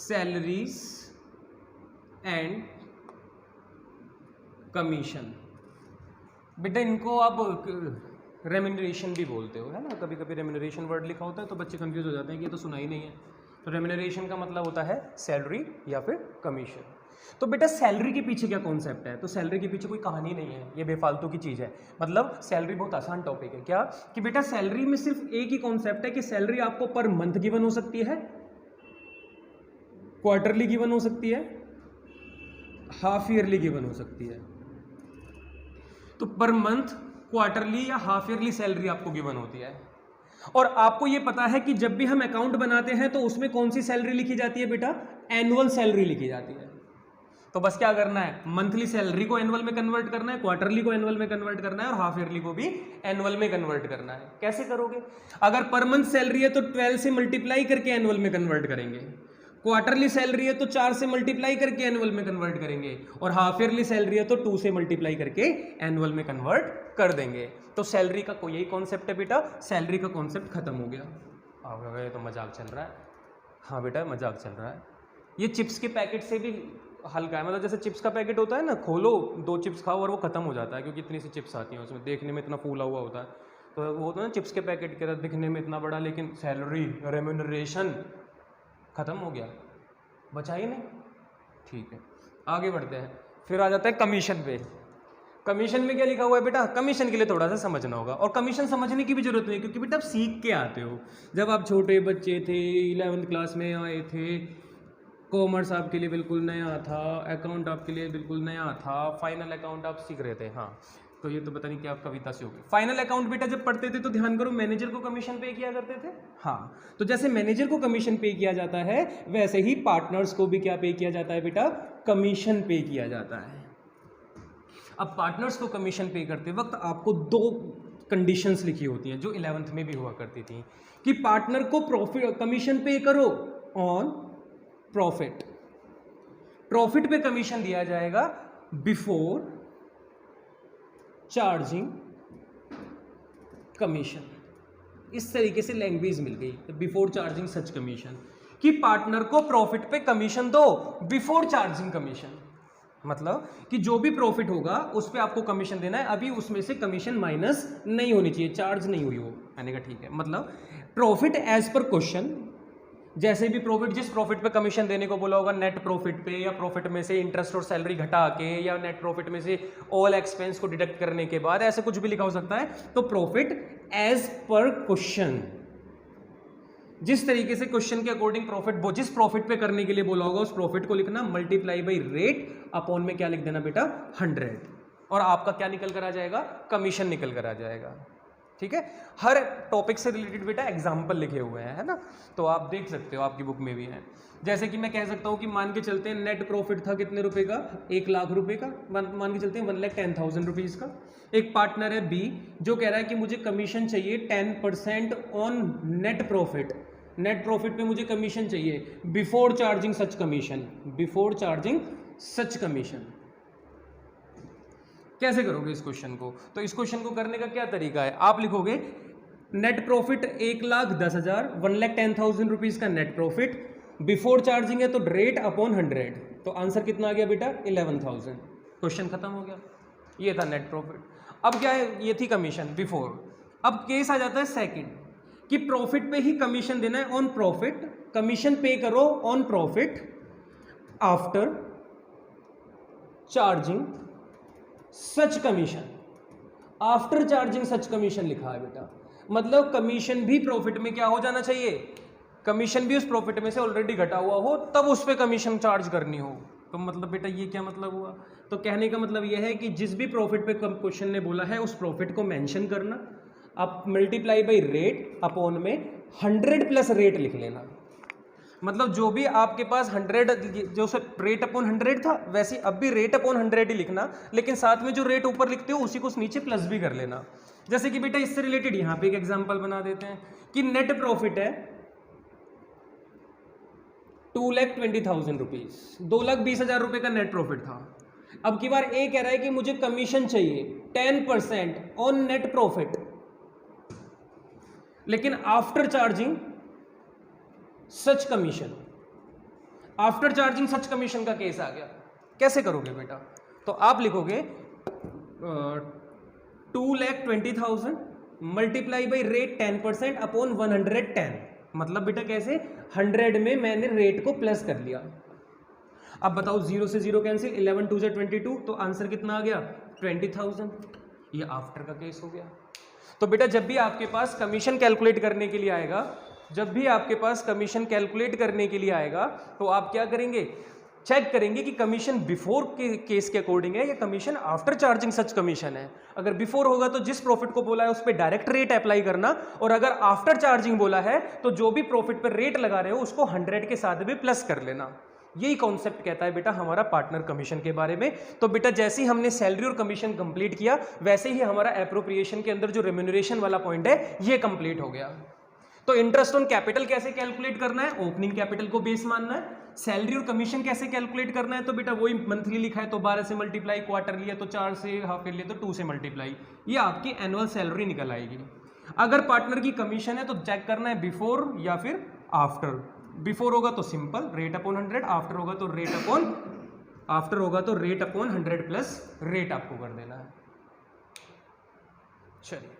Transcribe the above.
Salaries and commission. बेटा इनको आप रेम्यूनरेशन भी बोलते हो, है ना, कभी कभी रेम्यूनरेशन वर्ड लिखा होता है तो बच्चे कंफ्यूज हो जाते हैं कि ये तो सुना ही नहीं है। तो रेम्यूनरेशन का मतलब होता है सैलरी या फिर कमीशन। तो बेटा सैलरी के पीछे क्या कॉन्सेप्ट है? तो सैलरी के पीछे कोई कहानी नहीं है, ये बेफालतू की चीज़ है। मतलब सैलरी बहुत आसान टॉपिक है। क्या कि बेटा सैलरी में सिर्फ एक ही कॉन्सेप्ट है कि सैलरी आपको पर मंथ गिवन हो सकती है, क्वार्टरली गिवन हो सकती है, हाफ ईयरली गिवन हो सकती है। तो पर मंथ, क्वार्टरली या हाफ ईयरली सैलरी आपको गिवन होती है। और आपको ये पता है कि जब भी हम अकाउंट बनाते हैं तो उसमें कौन सी सैलरी लिखी जाती है बेटा? एनुअल सैलरी लिखी जाती है। तो बस क्या करना है, मंथली सैलरी को एनुअल में कन्वर्ट करना है, क्वार्टरली को एनुअल में कन्वर्ट करना है और हाफ ईयरली को भी एनुअल में कन्वर्ट करना है। कैसे करोगे? अगर पर मंथ सैलरी है तो 12 से मल्टीप्लाई करके एनुअल में कन्वर्ट करेंगे, क्वार्टरली सैलरी है तो 4 से मल्टीप्लाई करके एनुअल में कन्वर्ट करेंगे, और हाफ ईयरली सैलरी है तो 2 से मल्टीप्लाई करके एनुअल में कन्वर्ट कर देंगे। तो सैलरी का कोई यही कॉन्सेप्ट है बेटा, सैलरी का कॉन्सेप्ट खत्म हो गया। ये तो मजाक चल रहा है। हाँ बेटा मजाक चल रहा है। ये चिप्स के पैकेट से भी हल्का है, मतलब जैसे चिप्स का पैकेट होता है ना, खोलो 2 चिप्स खाओ और वो खत्म हो जाता है, क्योंकि इतनी सी चिप्स आती हैं उसमें, देखने में इतना फूला हुआ होता है। तो वो होता है ना चिप्स के पैकेट के, दिखने में इतना बड़ा, लेकिन सैलरी रेम्यूनरेशन खत्म हो गया, बचा ही नहीं। ठीक है आगे बढ़ते हैं। फिर आ जाता है कमीशन पे। कमीशन में क्या लिखा हुआ है बेटा? कमीशन के लिए थोड़ा सा समझना होगा, और कमीशन समझने की भी जरूरत नहीं, क्योंकि बेटा आप सीख के आते हो। जब आप छोटे बच्चे थे, 11th क्लास में आए थे, कॉमर्स आपके लिए बिल्कुल नया था, अकाउंट आपके लिए बिल्कुल नया था, फाइनल अकाउंट आप सीख रहे थे। हाँ तो ये तो पता नहीं क्या कविता से होगी। फाइनल अकाउंट बेटा जब पढ़ते थे तो ध्यान करो, मैनेजर को कमीशन पे किया करते थे। हाँ तो जैसे मैनेजर को कमीशन पे किया जाता है, वैसे ही पार्टनर्स को भी क्या पे किया जाता है बेटा? कमीशन पे किया जाता है। अब पार्टनर्स को कमीशन पे करते वक्त आपको 2 कंडीशंस लिखी होती हैं, जो 11th में भी हुआ करती थी, कि पार्टनर को प्रॉफिट कमीशन पे करो ऑन प्रॉफिट। प्रॉफिट पे कमीशन दिया जाएगा बिफोर चार्जिंग कमीशन। इस तरीके से लैंग्वेज मिल गई, बिफोर चार्जिंग सच कमीशन, कि पार्टनर को प्रॉफिट पे कमीशन दो बिफोर चार्जिंग कमीशन। मतलब कि जो भी प्रॉफिट होगा उस पे आपको कमीशन देना है, अभी उसमें से कमीशन माइनस नहीं होनी चाहिए, चार्ज नहीं हुई हो। मैंने कहा ठीक है, मतलब प्रॉफिट एज पर क्वेश्चन, जैसे भी प्रॉफिट, जिस प्रॉफिट पे कमीशन देने को बोला होगा, नेट प्रॉफिट पे, या प्रॉफिट में से इंटरेस्ट और सैलरी घटा के, या नेट प्रॉफिट में से ऑल एक्सपेंस को डिडक्ट करने के बाद, ऐसे कुछ भी लिखा हो सकता है। तो प्रॉफिट एज पर क्वेश्चन, जिस तरीके से क्वेश्चन के अकॉर्डिंग प्रॉफिट, जिस प्रॉफिट पे करने के लिए बोला होगा उस प्रॉफिट को लिखना, मल्टीप्लाई बाई रेट, अपॉन में क्या लिख देना बेटा? 100, और आपका क्या निकल कर आ जाएगा? कमीशन निकल कर आ जाएगा। ठीक है, हर टॉपिक से रिलेटेड बेटा एग्जाम्पल लिखे हुए हैं, है ना, तो आप देख सकते हो, आपकी बुक में भी है। जैसे कि मैं कह सकता हूँ कि मान के चलते हैं नेट प्रॉफिट था कितने रुपए का? 1 लाख रुपए का। मान के चलते हैं 1,10,000 रुपीज़ का। एक पार्टनर है बी जो कह रहा है कि मुझे कमीशन चाहिए 10% on net profit. Net profit पे मुझे कमीशन चाहिए बिफोर चार्जिंग सच कमीशन, बिफोर चार्जिंग सच कमीशन। कैसे करोगे इस क्वेश्चन को? तो इस क्वेश्चन को करने का क्या तरीका है? आप लिखोगे नेट प्रॉफिट 1,10,000, 1,10,000 रुपीज का नेट प्रॉफिट, बिफोर चार्जिंग है तो रेट अपॉन 100, तो आंसर कितना आ गया बेटा? 11,000। क्वेश्चन खत्म हो गया। ये था नेट प्रॉफिट। अब क्या है? ये थी कमीशन बिफोर। अब केस आ जाता है सेकंड, कि प्रॉफिट पे ही कमीशन देना है ऑन प्रॉफिट, कमीशन पे करो on profit after charging such commission. After charging such commission लिखा है बेटा, मतलब कमीशन भी प्रॉफिट में क्या हो जाना चाहिए? कमीशन भी उस प्रॉफिट में से ऑलरेडी घटा हुआ हो, तब उस पर कमीशन चार्ज करनी हो। तो मतलब बेटा ये क्या मतलब हुआ? तो कहने का मतलब यह है कि जिस भी प्रॉफिट पे क्वेश्चन ने बोला है उस प्रॉफिट को मेंशन करना, आप मल्टीप्लाई बाई रेट अपॉन में 100 प्लस रेट लिख लेना। मतलब जो भी आपके पास 100, जो रेट अपॉन 100 था, वैसे अब भी रेट अपॉन 100 ही लिखना, लेकिन साथ में जो रेट ऊपर लिखते हो उसी को नीचे प्लस भी कर लेना। जैसे कि बेटा इससे रिलेटेड यहां पे एक एग्जांपल बना देते हैं कि नेट प्रॉफिट है 2,20,000 रुपीज, 2,20,000 रुपए का नेट प्रॉफिट था। अब की बार ए कह रहा है कि मुझे कमीशन चाहिए 10% ऑन नेट प्रॉफिट, लेकिन आफ्टर चार्जिंग सच कमीशन। आफ्टर चार्जिंग सच कमीशन का केस आ गया, कैसे करोगे बेटा? तो आप लिखोगे 2,20,000 मल्टीप्लाई बाई रेट 10% अपॉन 110। मतलब बेटा कैसे? 100 में मैंने रेट को प्लस कर लिया। अब बताओ 0 से 0 कैंसिल, 11 2 से 22, तो आंसर कितना आ गया? 20,000। ये आफ्टर का केस हो गया। तो बेटा जब भी आपके पास कमीशन कैलकुलेट करने के लिए आएगा, जब भी आपके पास कमीशन कैलकुलेट करने के लिए आएगा, तो आप क्या करेंगे? चेक करेंगे कि कमीशन बिफोर के केस के अकॉर्डिंग है या कमीशन आफ्टर चार्जिंग सच कमीशन है। अगर बिफोर होगा तो जिस प्रॉफिट को बोला है उस पर डायरेक्ट रेट अप्लाई करना, और अगर आफ्टर चार्जिंग बोला है तो जो भी प्रॉफिट पर रेट लगा रहे हो उसको 100 के साथ भी प्लस कर लेना। यही कॉन्सेप्ट कहता है बेटा हमारा पार्टनर कमीशन के बारे में। तो बेटा जैसे ही हमने सैलरी और कमीशन कंप्लीट किया, वैसे ही हमारा एप्रोप्रिएशन के अंदर जो रेम्यूनरेशन वाला पॉइंट है ये कंप्लीट हो गया। तो इंटरेस्ट ऑन कैपिटल कैसे कैलकुलेट करना है? ओपनिंग कैपिटल को बेस मानना है। सैलरी और कमीशन कैसे कैलकुलेट करना है? तो बेटा वही मंथली लिखा है तो 12 से मल्टीप्लाई, क्वार्टरली है तो 4 से, हाफ ईयरली है तो 2 से मल्टीप्लाई, ये आपकी एनुअल सैलरी निकल आएगी। अगर पार्टनर की कमीशन है तो चेक करना है बिफोर या फिर आफ्टर। बिफोर होगा तो सिंपल रेट अपॉन 100, आफ्टर होगा तो रेट अपॉन 100 प्लस रेट आपको कर देना है। चलिए